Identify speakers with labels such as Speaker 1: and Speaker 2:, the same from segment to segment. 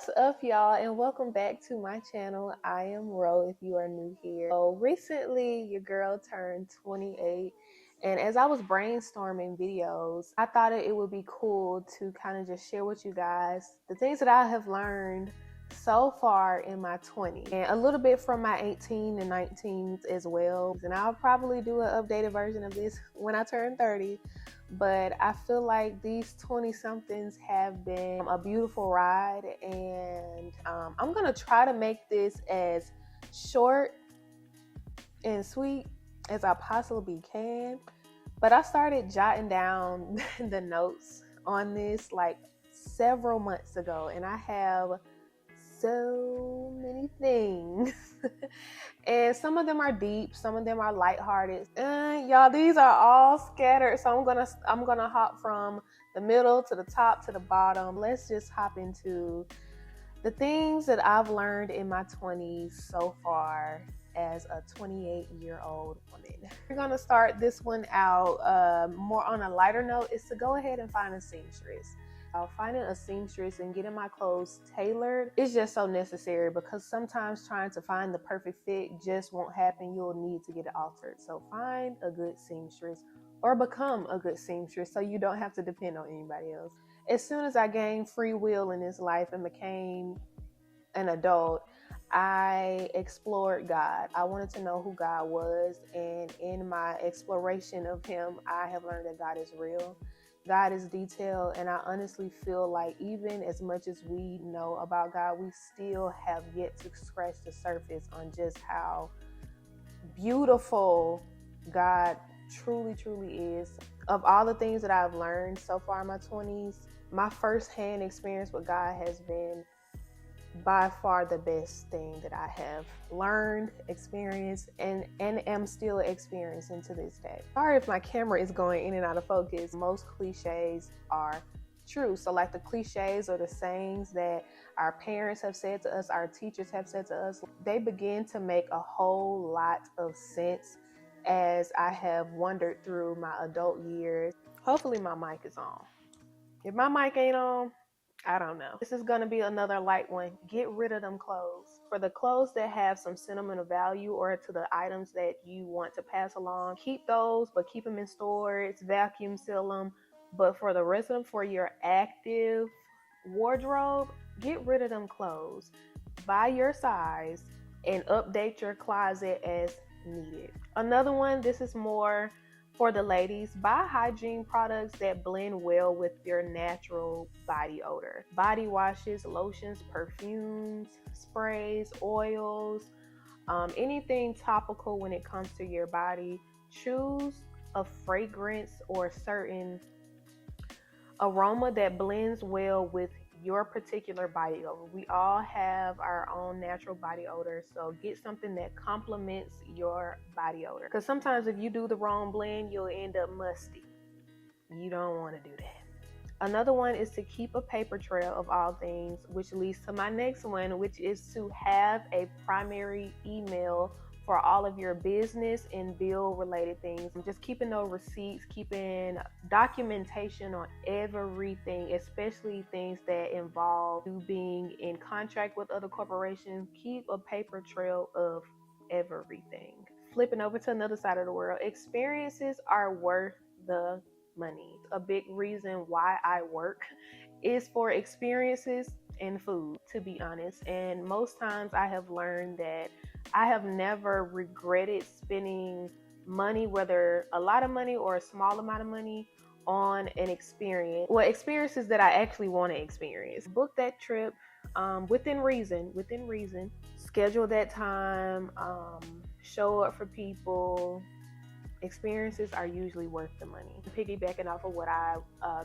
Speaker 1: What's up, y'all, and welcome back to my channel. I am Ro if you are new here. So recently your girl turned 28, and as I was brainstorming videos, I thought it would be cool to kind of just share with you guys the things that I have learned so far in my 20s and a little bit from my 18 and 19s as well. And I'll probably do an updated version of this when I turn 30. But I feel like these 20 somethings have been a beautiful ride, and I'm gonna try to make this as short and sweet as I possibly can. But I started jotting down the notes on this like several months ago, and I have so many things. And some of them are deep, some of them are lighthearted. Y'all, these are all scattered, so I'm gonna hop from the middle to the top to the bottom. Let's just hop into the things that I've learned in my 20s so far as a 28-year-old woman. We're gonna start this one out more on a lighter note, is to go ahead and find a seamstress. Finding a seamstress and getting my clothes tailored is just so necessary, because sometimes trying to find the perfect fit just won't happen. You'll need to get it altered. So find a good seamstress or become a good seamstress so you don't have to depend on anybody else. As soon as I gained free will in this life and became an adult, I explored God. I wanted to know who God was, and in my exploration of Him, I have learned that God is real. God is detailed, and I honestly feel like even as much as we know about God, we still have yet to scratch the surface on just how beautiful God truly is. Of all the things that I've learned so far in my 20s, my firsthand experience with God has been by far the best thing that I have learned, experienced, and am still experiencing to this day. Sorry if my camera is going in and out of focus. Most cliches are true. So like the cliches or the sayings that our parents have said to us, our teachers have said to us, they begin to make a whole lot of sense as I have wandered through my adult years. Hopefully my mic is on. If my mic ain't on, I don't know. This is going to be another light one. Get rid of them clothes. For the clothes that have some sentimental value, or to the items that you want to pass along, keep those, but keep them in storage, vacuum seal them. But for the rest of them, for your active wardrobe, get rid of them clothes. Buy your size and update your closet as needed. Another one, this is more for the ladies: buy hygiene products that blend well with your natural body odor. Body washes, lotions, perfumes, sprays, oils, anything topical when it comes to your body. Choose a fragrance or certain aroma that blends well with your particular body odor. We all have our own natural body odor, so get something that complements your body odor. Because sometimes if you do the wrong blend, you'll end up musty. You don't want to do that. Another one is to keep a paper trail of all things, which leads to my next one, which is to have a primary email for all of your business and bill related things. Just keeping those receipts, keeping documentation on everything, especially things that involve you being in contract with other corporations. Keep a paper trail of everything. Flipping over to another side of the world, experiences are worth the money. A big reason why I work is for experiences and food, to be honest. And most times I have learned that I have never regretted spending money, whether a lot of money or a small amount of money, on an experience. Well, experiences that I actually want to experience. Book that trip within reason. Schedule that time. Show up for people. Experiences are usually worth the money. Piggybacking off of what I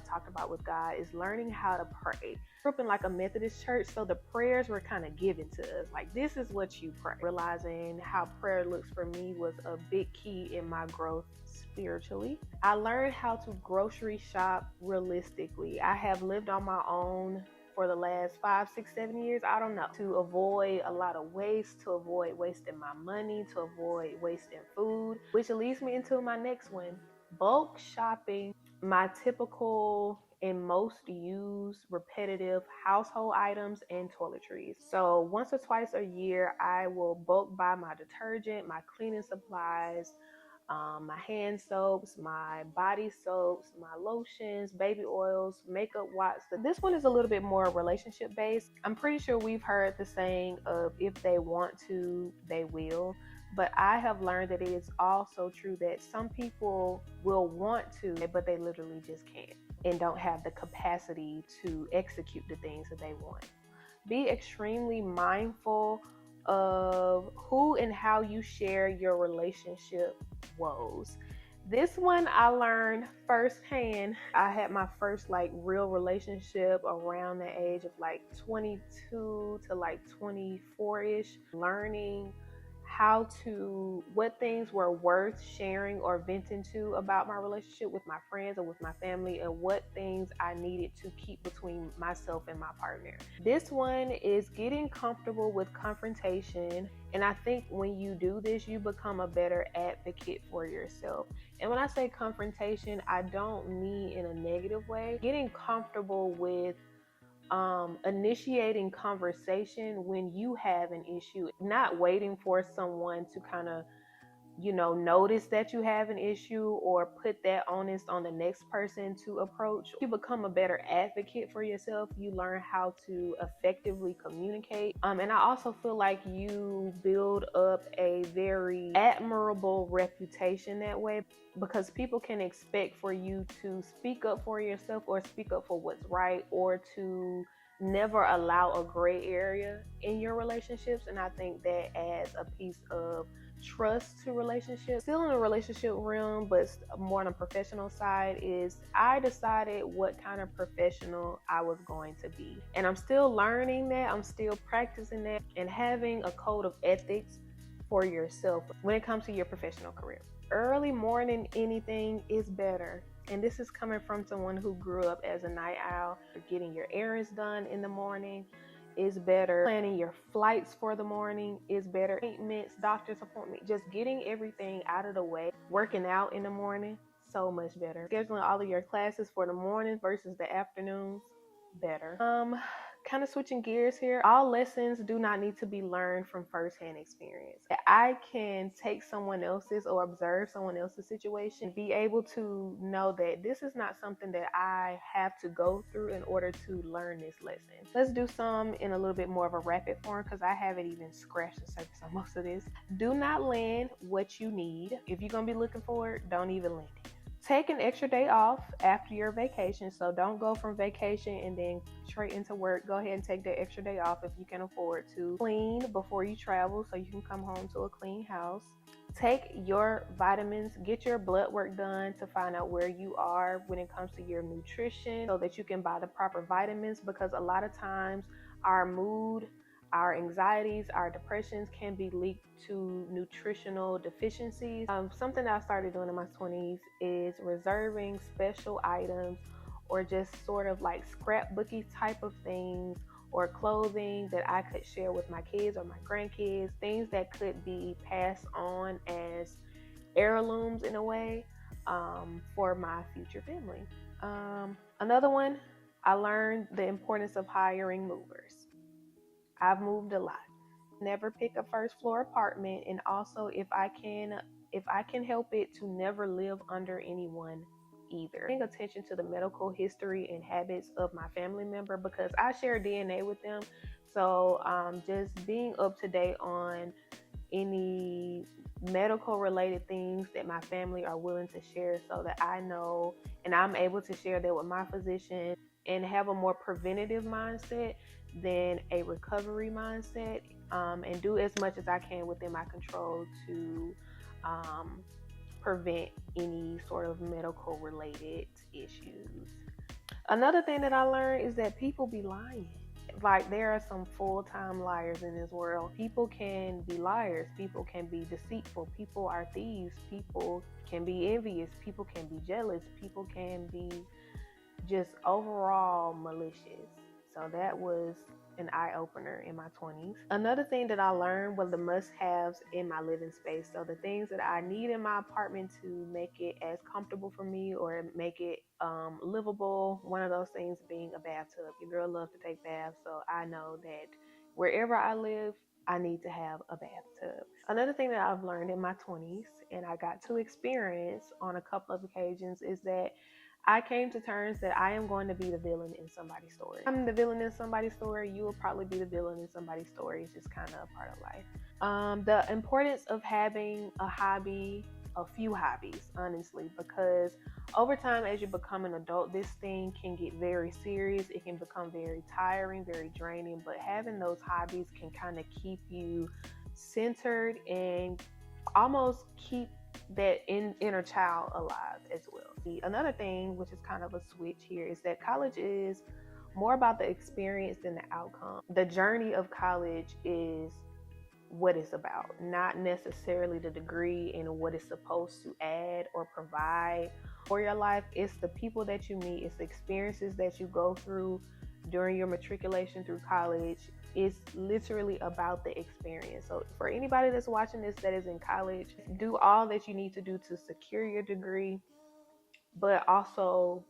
Speaker 1: talked about with God is learning how to pray. I grew up in like a Methodist church, so the prayers were kind of given to us. Like, this is what you pray. Realizing how prayer looks for me was a big key in my growth spiritually. I learned how to grocery shop realistically. I have lived on my own for the last 5, 6, 7 years, I don't know, to avoid a lot of waste, to avoid wasting my money, to avoid wasting food, which leads me into my next one: bulk shopping. My typical and most used repetitive household items and toiletries. So once or twice a year, I will bulk buy my detergent, my cleaning supplies, my hand soaps, my body soaps, my lotions, baby oils, makeup wipes. This one is a little bit more relationship based. I'm pretty sure we've heard the saying of if they want to, they will. But I have learned that it is also true that some people will want to, but they literally just can't and don't have the capacity to execute the things that they want. Be extremely mindful of who and how you share your relationship woes. This one I learned firsthand. I had my first like real relationship around the age of like 22 to like 24-ish, learning what things were worth sharing or venting to about my relationship with my friends or with my family, and what things I needed to keep between myself and my partner. This one is getting comfortable with confrontation. And I think when you do this, you become a better advocate for yourself. And when I say confrontation, I don't mean in a negative way. Getting comfortable with initiating conversation when you have an issue, not waiting for someone to kind of, notice that you have an issue or put that onus on the next person to approach. You become a better advocate for yourself. You learn how to effectively communicate. And I also feel like you build up a very admirable reputation that way, because people can expect for you to speak up for yourself or speak up for what's right, or to never allow a gray area in your relationships. And I think that adds a piece of trust to relationships. Still in the relationship realm, but more on a professional side, is I decided what kind of professional I was going to be. And I'm still learning that. I'm still practicing that, and having a code of ethics for yourself when it comes to your professional career. Early morning anything is better. And this is coming from someone who grew up as a night owl. Getting your errands done in the morning is better. Planning your flights for the morning is better. Appointments, doctor's appointment, just getting everything out of the way. Working out in the morning, so much better. Scheduling all of your classes for the morning versus the afternoons, better. Kind of switching gears here. All lessons do not need to be learned from firsthand experience. I can take someone else's or observe someone else's situation, be able to know that this is not something that I have to go through in order to learn this lesson. Let's do some in a little bit more of a rapid form, because I haven't even scratched the surface on most of this. Do not land what you need. If you're going to be looking for it, don't even land it. Take an extra day off after your vacation. So don't go from vacation and then straight into work. Go ahead and take that extra day off if you can afford to. Clean before you travel so you can come home to a clean house. Take your vitamins, get your blood work done to find out where you are when it comes to your nutrition, so that you can buy the proper vitamins, because a lot of times our mood, our anxieties, our depressions can be linked to nutritional deficiencies. Something that I started doing in my 20s is reserving special items, or just sort of like scrapbooky type of things, or clothing that I could share with my kids or my grandkids, things that could be passed on as heirlooms in a way, for my future family. Another one, I learned the importance of hiring movers. I've moved a lot. Never pick a first floor apartment, and also if I can help it, to never live under anyone either. Paying attention to the medical history and habits of my family member, because I share DNA with them. So just being up to date on any medical related things that my family are willing to share, so that I know and I'm able to share that with my physician, and have a more preventative mindset than a recovery mindset, and do as much as I can within my control to prevent any sort of medical related issues. Another thing that I learned is that people be lying. Like, there are some full-time liars in this world. People can be liars. People can be deceitful. People are thieves. People can be envious. People can be jealous. People can be just overall malicious. So that was an eye-opener in my 20s. Another thing that I learned was the must-haves in my living space. So the things that I need in my apartment to make it as comfortable for me or make it livable. One of those things being a bathtub. Your girl loves to take baths, so I know that wherever I live, I need to have a bathtub. Another thing that I've learned in my 20s, and I got to experience on a couple of occasions, is that I came to terms that I am going to be the villain in somebody's story. I'm the villain in somebody's story. You will probably be the villain in somebody's story. It's just kind of a part of life. The importance of having a hobby, a few hobbies, honestly, because over time, as you become an adult, this thing can get very serious. It can become very tiring, very draining, but having those hobbies can kind of keep you centered and almost keep that inner child alive as well. Another thing, which is kind of a switch here, is that college is more about the experience than the outcome. The journey of college is what it's about, not necessarily the degree and what it's supposed to add or provide for your life. It's the people that you meet, it's the experiences that you go through during your matriculation through college. It's literally about the experience. So for anybody that's watching this that is in college, do all that you need to do to secure your degree, but also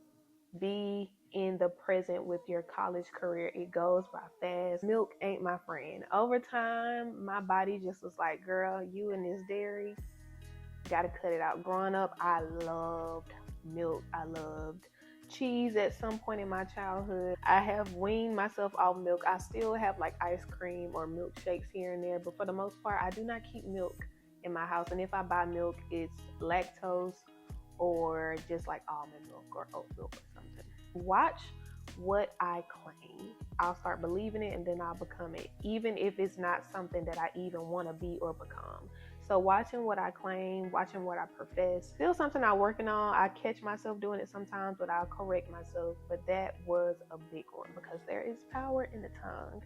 Speaker 1: be in the present with your college career. It goes by fast. Milk ain't my friend. Over time, my body just was like, girl, you and this dairy, gotta cut it out. Growing up, I loved milk. I loved cheese at some point in my childhood. I have weaned myself off milk. I still have like ice cream or milkshakes here and there, but for the most part, I do not keep milk in my house. And if I buy milk, it's lactose or just like almond milk or oat milk or something. Watch what I claim. I'll start believing it and then I'll become it, even if it's not something that I even want to be or become. So watching what I claim, watching what I profess, still something I'm working on. I catch myself doing it sometimes, but I'll correct myself. But that was a big one because there is power in the tongue.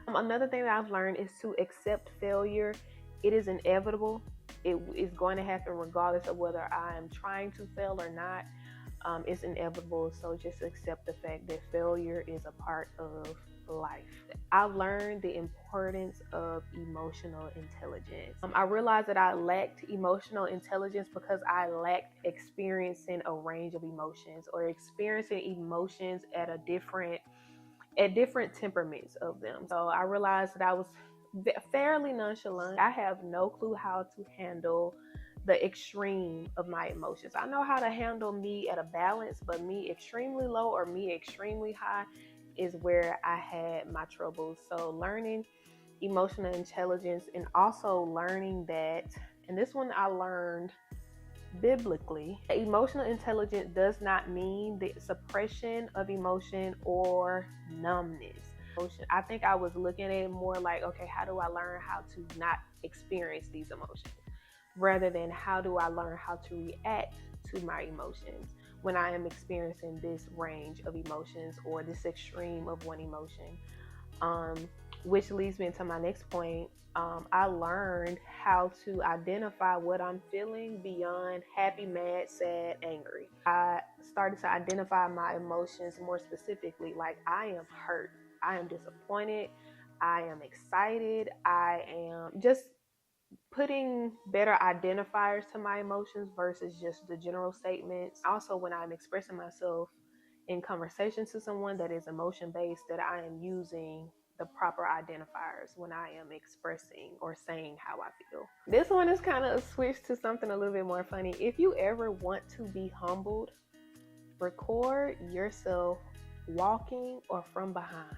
Speaker 1: Another thing that I've learned is to accept failure. It is inevitable. It is going to happen regardless of whether I am trying to fail or not. It's inevitable. So just accept the fact that failure is a part of life. I've learned the importance of emotional intelligence. I realized that I lacked emotional intelligence because I lacked experiencing a range of emotions or experiencing emotions at different temperaments of them. So I realized that I was fairly nonchalant. I have no clue how to handle the extreme of my emotions. I know how to handle me at a balance, but me extremely low or me extremely high is where I had my troubles. So learning emotional intelligence and also learning that, and this one I learned biblically, emotional intelligence does not mean the suppression of emotion or numbness. I think I was looking at it more like, okay, how do I learn how to not experience these emotions? Rather than how do I learn how to react to my emotions when I am experiencing this range of emotions or this extreme of one emotion. Which leads me into my next point. I learned how to identify what I'm feeling beyond happy, mad, sad, angry. I started to identify my emotions more specifically, like I am hurt, I am disappointed, I am excited, I am just putting better identifiers to my emotions versus just the general statements. Also, when I'm expressing myself in conversation to someone that is emotion based, that I am using the proper identifiers when I am expressing or saying how I feel. This one is kind of a switch to something a little bit more funny. If you ever want to be humbled, record yourself walking or from behind.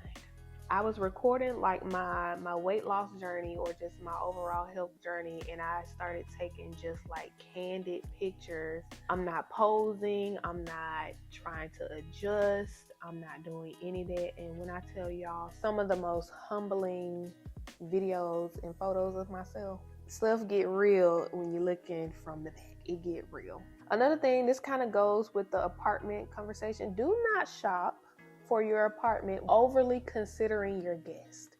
Speaker 1: I was recording like my weight loss journey or just my overall health journey, and I started taking just like candid pictures. I'm not posing, I'm not trying to adjust, I'm not doing any of that. And when I tell y'all, some of the most humbling videos and photos of myself, stuff get real when you're looking from the back. It get real. Another thing, this kind of goes with the apartment conversation. Do not shop for your apartment overly considering your guest.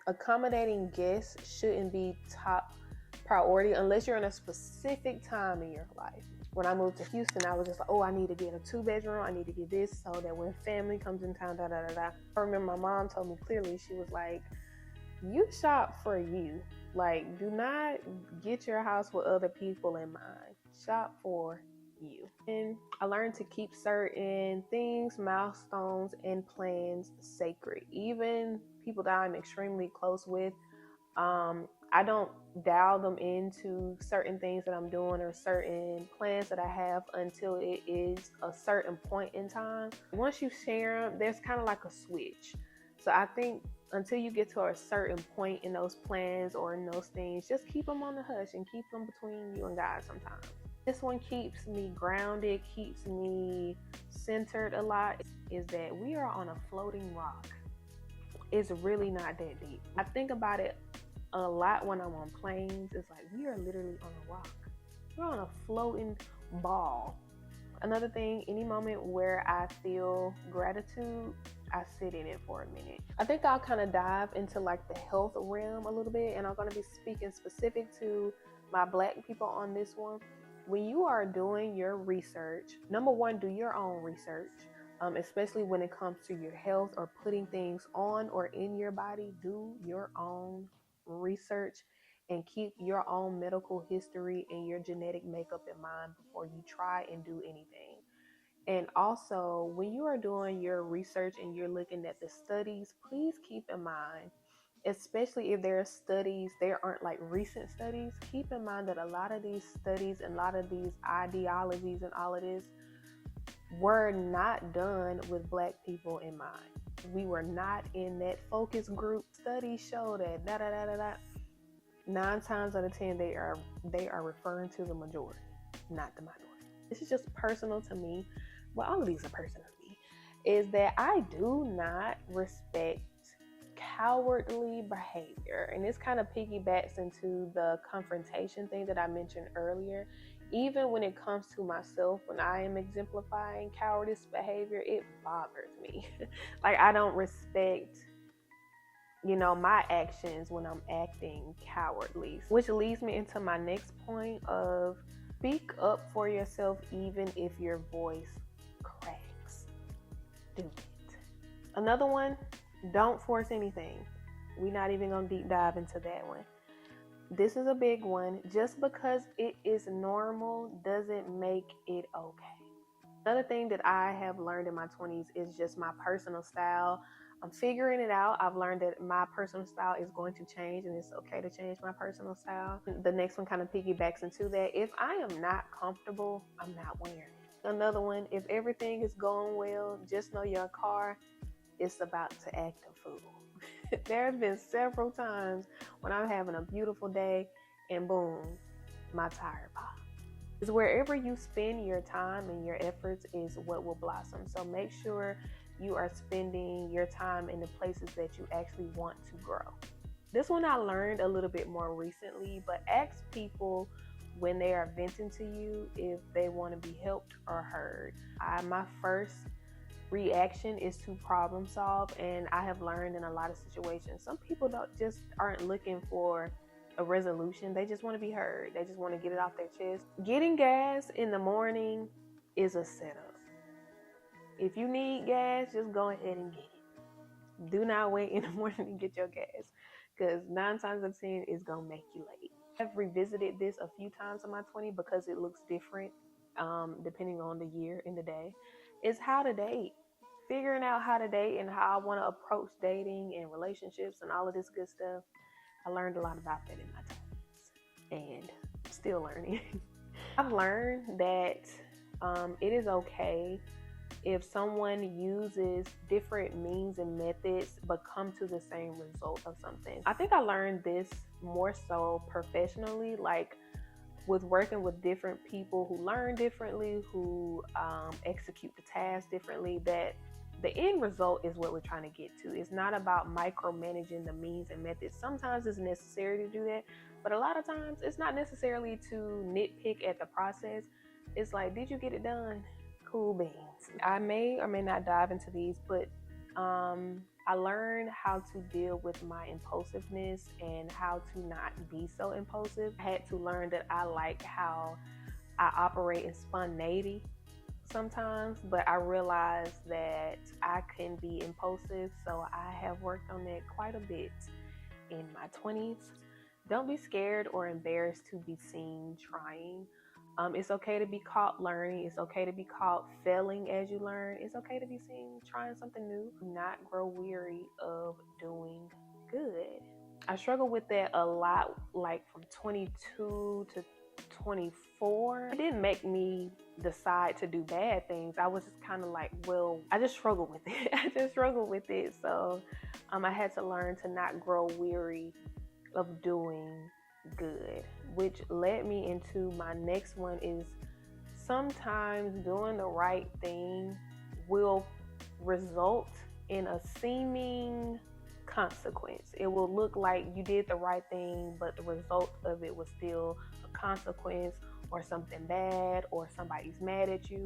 Speaker 1: Accommodating guests shouldn't be top priority unless you're in a specific time in your life. When I moved to Houston, I was just like, oh, I need to get a 2-bedroom. I need to get this so that when family comes in town, da da da da. I remember my mom told me clearly, she was like, you shop for you. Like, do not get your house with other people in mind. Shop for you. And I learned to keep certain things, milestones, and plans sacred. Even people that I'm extremely close with, I don't dial them into certain things that I'm doing or certain plans that I have until it is a certain point in time. Once you share them, there's kind of like a switch. So I think until you get to a certain point in those plans or in those things, just keep them on the hush and keep them between you and God sometimes. This one keeps me grounded, keeps me centered a lot, is that we are on a floating rock. It's really not that deep. I think about it a lot when I'm on planes. It's like we are literally on a rock. We're on a floating ball. Another thing, any moment where I feel gratitude, I sit in it for a minute. I think I'll kind of dive into like the health realm a little bit, and I'm going to be speaking specific to my Black people on this one. When you are doing your research, number one, do your own research. Especially when it comes to your health or putting things on or in your body, do your own research and keep your own medical history and your genetic makeup in mind before you try and do anything. And also, when you are doing your research and you're looking at the studies, please keep in mind, especially if there are studies, there aren't like recent studies, keep in mind that a lot of these studies and a lot of these ideologies and all of this were not done with Black people in mind. We were not in that focus group. Studies show that 9 times out of 10 they are referring to the majority, not the minority. This is just personal to me. Well, all of these are personal to me. Is that I do not respect cowardly behavior, and this kind of piggybacks into the confrontation thing that I mentioned earlier. Even when it comes to myself, when I am exemplifying cowardice behavior, it bothers me. Like, I don't respect, my actions when I'm acting cowardly. Which leads me into my next point of speak up for yourself even if your voice cracks. Do it. Another one, don't force anything. We're not even going to deep dive into that one. This is a big one. Just because it is normal doesn't make it okay. Another thing that I have learned in my 20s is just my personal style. I'm figuring it out. I've learned that my personal style is going to change, and it's okay to change my personal style. The next one kind of piggybacks into that. If I am not comfortable, I'm not wearing it. Another one, if everything is going well, just know your car is about to act a fool. There have been several times when I'm having a beautiful day and boom, my tire pops. Because wherever you spend your time and your efforts is what will blossom. So make sure you are spending your time in the places that you actually want to grow. This one I learned a little bit more recently, but ask people when they are venting to you if they want to be helped or heard. My first reaction is to problem solve, and I have learned in a lot of situations some people aren't looking for a resolution. They just want to be heard. They just want to get it off their chest. Getting gas in the morning is a setup. If you need gas, just go ahead and get it. Do not wait in the morning to get your gas, because 9 times out of 10 it's gonna make you late. I've revisited this a few times in my 20s because it looks different depending on the year and the day. Is how to date. Figuring out how to date and how I want to approach dating and relationships and all of this good stuff. I learned a lot about that in my 20s and I'm still learning. I've learned that it is okay if someone uses different means and methods but come to the same result of something. I think I learned this more so professionally, like with working with different people who learn differently, who execute the task differently, that the end result is what we're trying to get to. It's not about micromanaging the means and methods. Sometimes it's necessary to do that, but a lot of times it's not necessarily to nitpick at the process. It's like, did you get it done? Cool beans. I may or may not dive into these, but I learned how to deal with my impulsiveness and how to not be so impulsive. I had to learn that I like how I operate in spontaneity sometimes, but I realize that I can be impulsive, so I have worked on that quite a bit in my 20s. Don't be scared or embarrassed to be seen trying. It's okay to be caught learning. It's okay to be caught failing as you learn. It's okay to be seen trying something new. Do not grow weary of doing good. I struggle with that a lot, like from 22 to 24. It didn't make me decide to do bad things. I was just kind of like, well, I just struggled with it. I just struggled with it. So I had to learn to not grow weary of doing good, which led me into my next one is sometimes doing the right thing will result in a seeming consequence. It will look like you did the right thing, but the result of it was still a consequence or something bad or somebody's mad at you.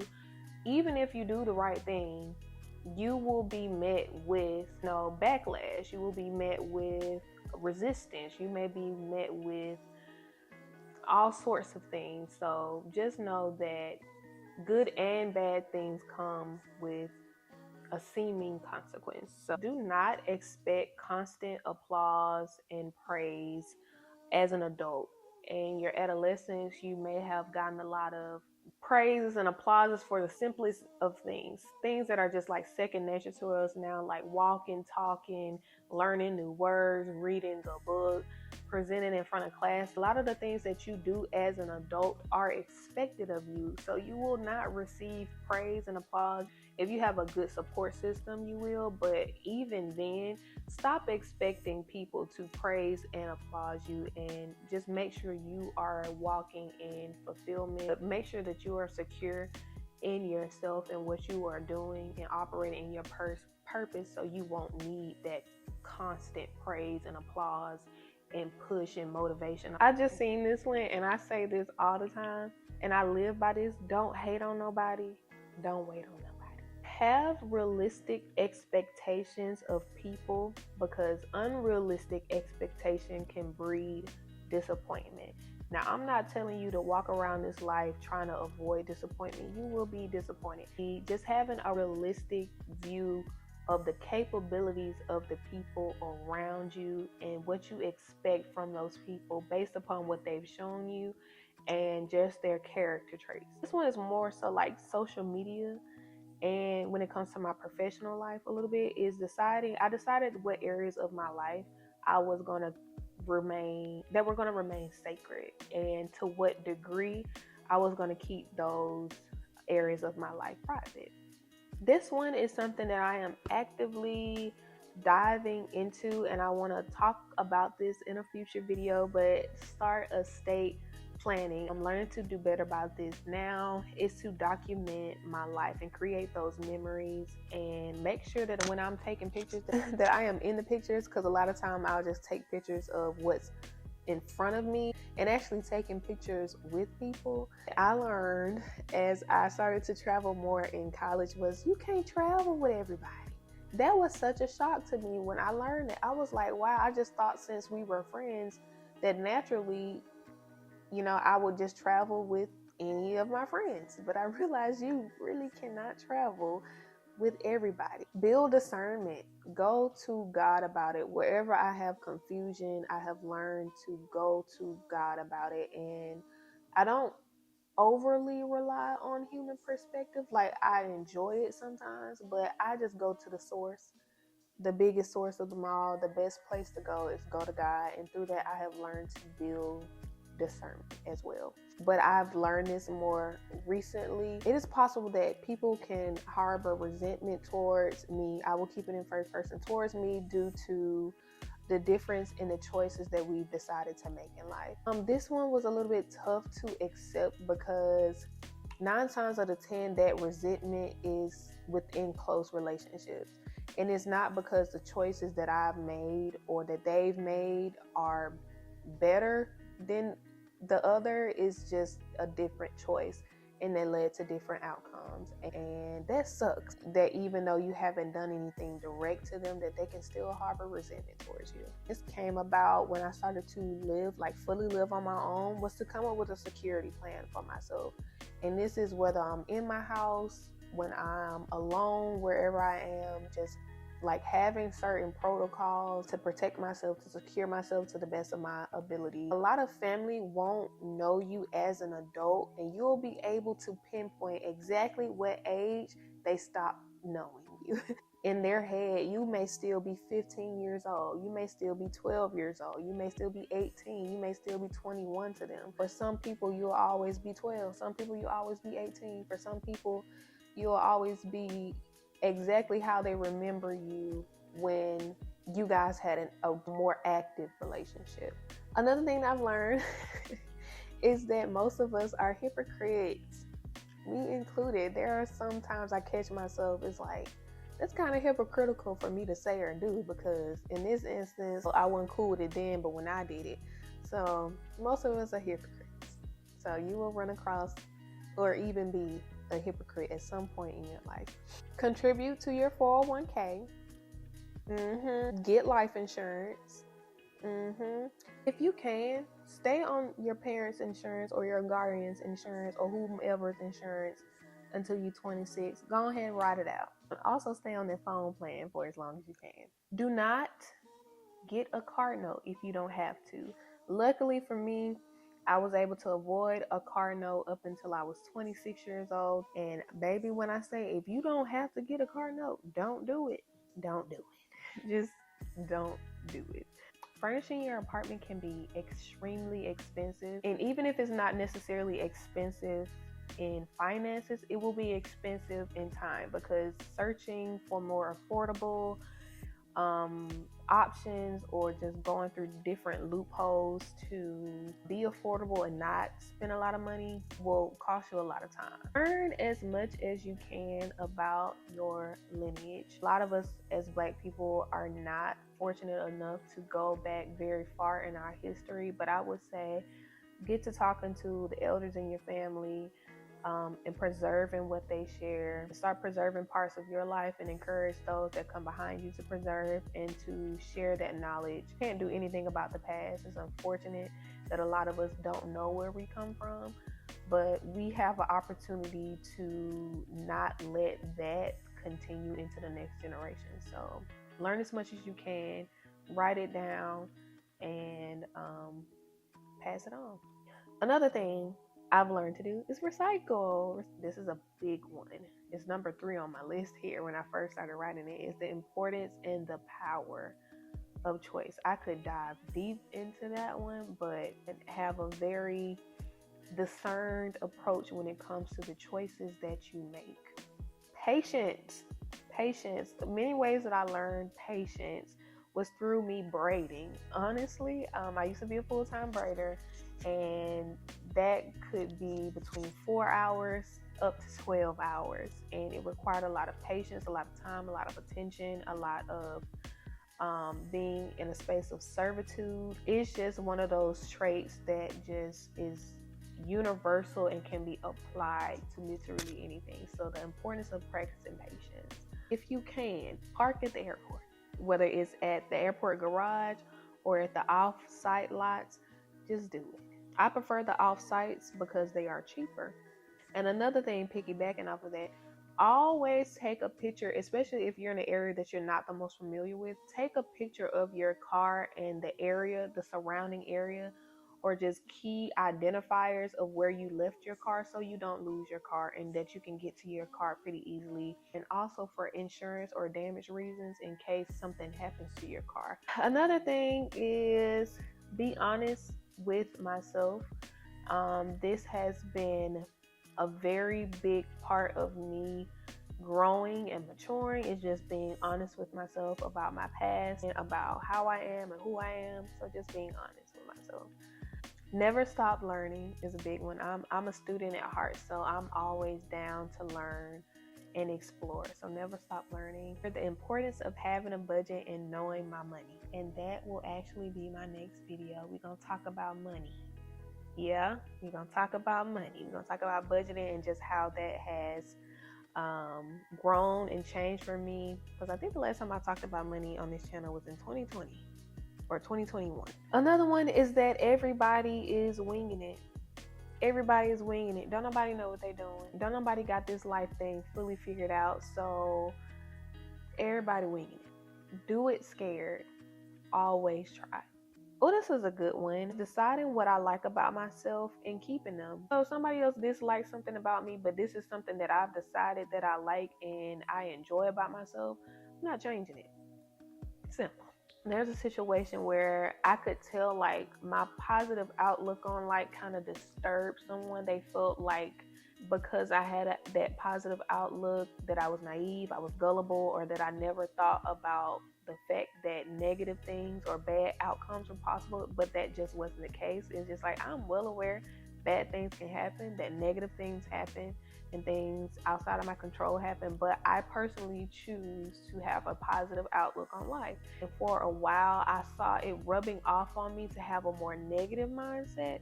Speaker 1: Even if you do the right thing, you will be met with backlash. You will be met with resistance. You may be met with all sorts of things. So just know that good and bad things come with a seeming consequence. So do not expect constant applause and praise as an adult. In your adolescence, you may have gotten a lot of praises and applauses for the simplest of things that are just like second nature to us now, like walking, talking, learning new words, reading a book, presenting in front of class. A lot of the things that you do as an adult are expected of you, so you will not receive praise and applause. If you have a good support system, you will, but even then, stop expecting people to praise and applaud you, and just make sure you are walking in fulfillment. Make sure that you are secure in yourself and what you are doing and operating in your purpose, so you won't need that constant praise and applause and push and motivation. I just seen this one, and I say this all the time, and I live by this: don't hate on nobody, don't wait on nobody. Have realistic expectations of people, because unrealistic expectation can breed disappointment. Now, I'm not telling you to walk around this life trying to avoid disappointment. You will be disappointed. Just having a realistic view of the capabilities of the people around you and what you expect from those people based upon what they've shown you and just their character traits. This one is more so like social media. And when it comes to my professional life a little bit, I decided what areas of my life I was going to remain sacred, and to what degree I was going to keep those areas of my life private. This one is something that I am actively diving into, and I want to talk about this in a future video, but start estate planning. I'm learning to do better about this now, is to document my life and create those memories, and make sure that when I'm taking pictures that I am in the pictures, because a lot of time I'll just take pictures of what's in front of me, and actually taking pictures with people. I learned as I started to travel more in college was you can't travel with everybody. That was such a shock to me when I learned that. I was like, wow, I just thought since we were friends that naturally, I would just travel with any of my friends. But I realized you really cannot travel with everybody. Build discernment. Go to God about it. Wherever I have confusion, I have learned to go to God about it. And I don't overly rely on human perspective. Like, I enjoy it sometimes, but I just go to the source. The biggest source of them all, the best place to go is go to God. And through that, I have learned to build discernment as well. But I've learned this more recently. It is possible that people can harbor resentment towards me. I will keep it in first person, towards me, due to the difference in the choices that we've decided to make in life. This one was a little bit tough to accept, because 9 times out of 10 that resentment is within close relationships. And it's not because the choices that I've made or that they've made are better than the other. Is just a different choice. and that led to different outcomes. And that sucks, that even though you haven't done anything direct to them, that they can still harbor resentment towards you. This came about when I started to live, like fully live on my own, was to come up with a security plan for myself. And this is whether I'm in my house, when I'm alone, wherever I am, just like having certain protocols to protect myself, to secure myself to the best of my ability. A lot of family won't know you as an adult, and you'll be able to pinpoint exactly what age they stop knowing you. In their head, you may still be 15 years old, you may still be 12 years old, you may still be 18, you may still be 21 to them. For some people, you'll always be 12. Some people, you'll always be 18. For some people, you'll always be exactly how they remember you when you guys had a more active relationship. Another thing I've learned is that most of us are hypocrites, me included. There are some times I catch myself, it's like, that's kind of hypocritical for me to say or do, because in this instance, I wasn't cool with it then, but when I did it. So most of us are hypocrites. So you will run across or even be a hypocrite at some point in your life. Contribute to your 401k. Get life insurance. If you can, stay on your parents' insurance or your guardian's insurance or whomever's insurance until you're 26. Go ahead and ride it out. But also stay on their phone plan for as long as you can. Do not get a car note if you don't have to. Luckily for me, I was able to avoid a car note up until I was 26 years old. And baby, when I say if you don't have to get a car note, don't do it. Don't do it. Just don't do it. Furnishing your apartment can be extremely expensive. And even if it's not necessarily expensive in finances, it will be expensive in time, because searching for more affordable options or just going through different loopholes to be affordable and not spend a lot of money will cost you a lot of time. Learn as much as you can about your lineage. A lot of us as Black people are not fortunate enough to go back very far in our history, but I would say get to talking to the elders in your family, and preserving what they share. Start preserving parts of your life and encourage those that come behind you to preserve and to share that knowledge. Can't do anything about the past. It's unfortunate that a lot of us don't know where we come from, but we have an opportunity to not let that continue into the next generation. So learn as much as you can, write it down, and pass it on. Another thing I've learned to do is recycle. This is a big one. It's number 3 on my list here when I first started writing it, is the importance and the power of choice. I could dive deep into that one, but have a very discerned approach when it comes to the choices that you make. Patience. Many ways that I learned patience was through me braiding. Honestly, I used to be a full-time braider, and that could be between 4 hours up to 12 hours. And it required a lot of patience, a lot of time, a lot of attention, a lot of being in a space of servitude. It's just one of those traits that just is universal and can be applied to literally anything. So the importance of practicing patience. If you can, park at the airport, whether it's at the airport garage or at the off-site lots, just do it. I prefer the off-sites because they are cheaper. And another thing, piggybacking off of that, always take a picture, especially if you're in an area that you're not the most familiar with. Take a picture of your car and the area, the surrounding area, or just key identifiers of where you left your car, so you don't lose your car and that you can get to your car pretty easily. And also for insurance or damage reasons in case something happens to your car. Another thing is be honest with myself. This has been a very big part of me growing and maturing, is just being honest with myself about my past and about how I am and who I am. So just being honest with myself. Never stop learning is a big one. I'm a student at heart, so I'm always down to learn and explore. So never stop learning. For the importance of having a budget and knowing my money. And that will actually be my next video. We're going to talk about money. Yeah, we're gonna talk about money. We're gonna talk about budgeting and just how that has grown and changed for me. Because I think the last time I talked about money on this channel was in 2020 or 2021. Another one is that everybody is winging it. Everybody is winging it. Don't nobody know what they're doing. Don't nobody got this life thing fully figured out. So everybody winging it. Do it scared. Always try. Oh, this is a good one. Deciding what I like about myself and keeping them. So somebody else dislikes something about me, but this is something that I've decided that I like and I enjoy about myself. I'm not changing it. Simple. There's a situation where I could tell like my positive outlook on like kind of disturbed someone. They felt like because I had that positive outlook that I was naive, I was gullible, or that I never thought about the fact that negative things or bad outcomes were possible, but that just wasn't the case. It's just like I'm well aware bad things can happen, that negative things happen, and things outside of my control happen, but I personally choose to have a positive outlook on life. And for a while, I saw it rubbing off on me to have a more negative mindset,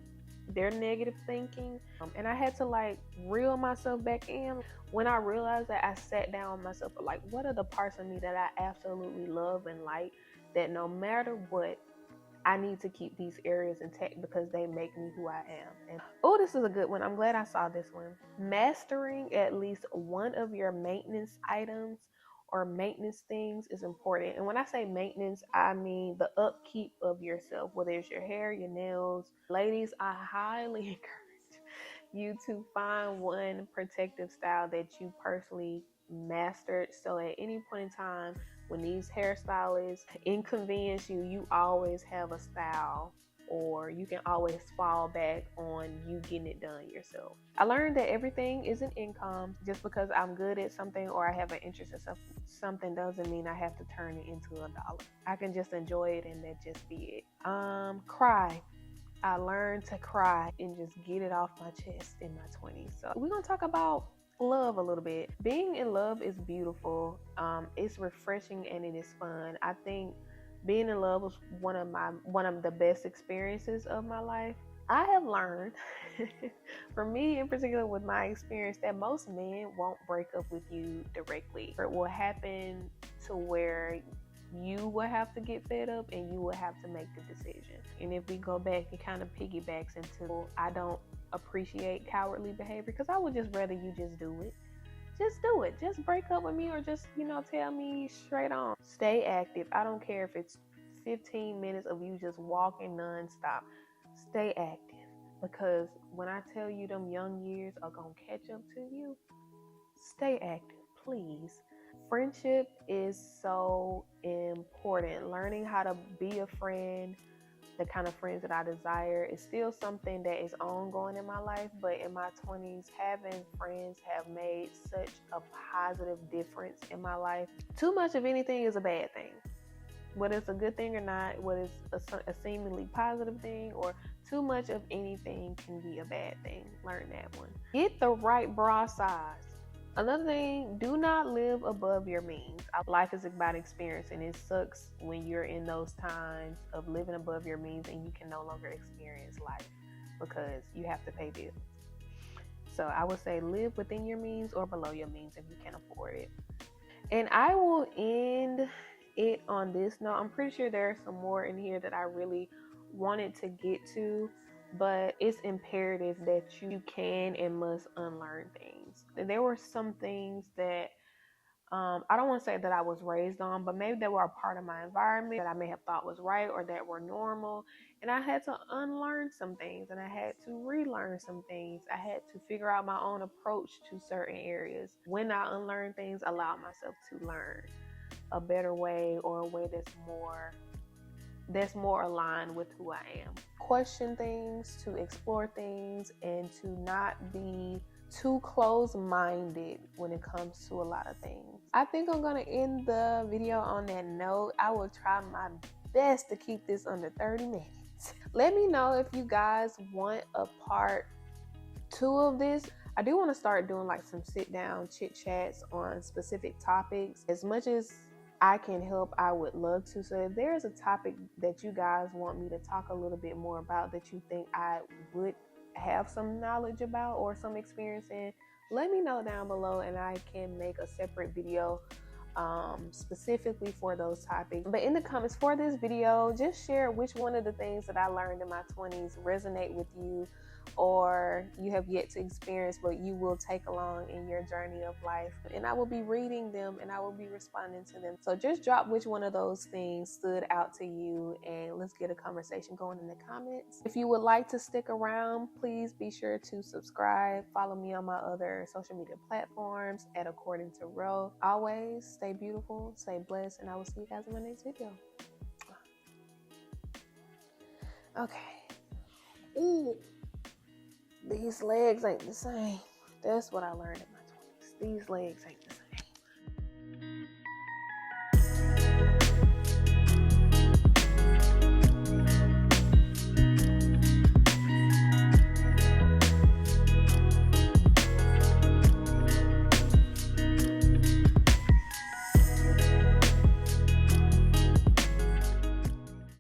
Speaker 1: their negative thinking. And I had to like reel myself back in. When I realized that, I sat down with myself, like, what are the parts of me that I absolutely love and like, that no matter what, I need to keep these areas intact because they make me who I am. And oh, this is a good one. I'm glad I saw this one. Mastering at least one of your maintenance items or maintenance things is important. And when I say maintenance, I mean the upkeep of yourself, whether it's your hair, your nails. Ladies, I highly encourage you to find one protective style that you personally mastered. So at any point in time, when these hairstylists inconvenience you, you always have a style, or you can always fall back on you getting it done yourself. I learned that everything isn't income. Just because I'm good at something or I have an interest in something doesn't mean I have to turn it into $1. I can just enjoy it and that just be it. Cry. I learned to cry and just get it off my chest in my 20s. So we're going to talk about love a little bit. Being in love is beautiful. It's refreshing and it is fun. I think being in love was one of the best experiences of my life. I have learned, for me in particular with my experience, that most men won't break up with you directly. It will happen to where you will have to get fed up and you will have to make the decision. And if we go back, it kind of piggybacks into I don't appreciate cowardly behavior, because I would just rather you just do it. Just do it. Just break up with me, or just, tell me straight on. Stay active. I don't care if it's 15 minutes of you just walking nonstop. Stay active, because when I tell you them young years are going to catch up to you, stay active, please. Friendship is so important. Learning how to be a friend, the kind of friends that I desire, is still something that is ongoing in my life. But in my 20s, having friends have made such a positive difference in my life. Too much of anything is a bad thing. Whether it's a good thing or not, whether it's a seemingly positive thing, or too much of anything can be a bad thing. Learn that one. Get the right bra size. Another thing, do not live above your means. Life is about experience, and it sucks when you're in those times of living above your means and you can no longer experience life because you have to pay bills. So I would say live within your means or below your means if you can afford it. And I will end it on this note. I'm pretty sure there's some more in here that I really wanted to get to, but it's imperative that you can and must unlearn things. There were some things that I don't want to say that I was raised on, but maybe they were a part of my environment that I may have thought was right or that were normal. And I had to unlearn some things and I had to relearn some things. I had to figure out my own approach to certain areas. When I unlearned things, I allowed myself to learn a better way, or a way that's more aligned with who I am. Question things, to explore things, and to not be too close-minded when it comes to a lot of things. I think I'm going to end the video on that note. I will try my best to keep this under 30 minutes. Let me know if you guys want a part 2 of this. I do want to start doing like some sit down chit chats on specific topics. As much as I can help, I would love to. So if there's a topic that you guys want me to talk a little bit more about that you think I would have some knowledge about or some experience in, let me know down below and I can make a separate video specifically for those topics. But in the comments for this video, just share which one of the things that I learned in my 20s resonate with you, or you have yet to experience but you will take along in your journey of life, and I will be reading them and I will be responding to them. So just drop which one of those things stood out to you and let's get a conversation going in the comments. If you would like to stick around, please be sure to subscribe, follow me on my other social media platforms at According to Ro. Always stay beautiful, stay blessed, and I will see you guys in my next video. Okay. Ooh. These legs ain't the same. That's what I learned in my 20s. These legs ain't the same.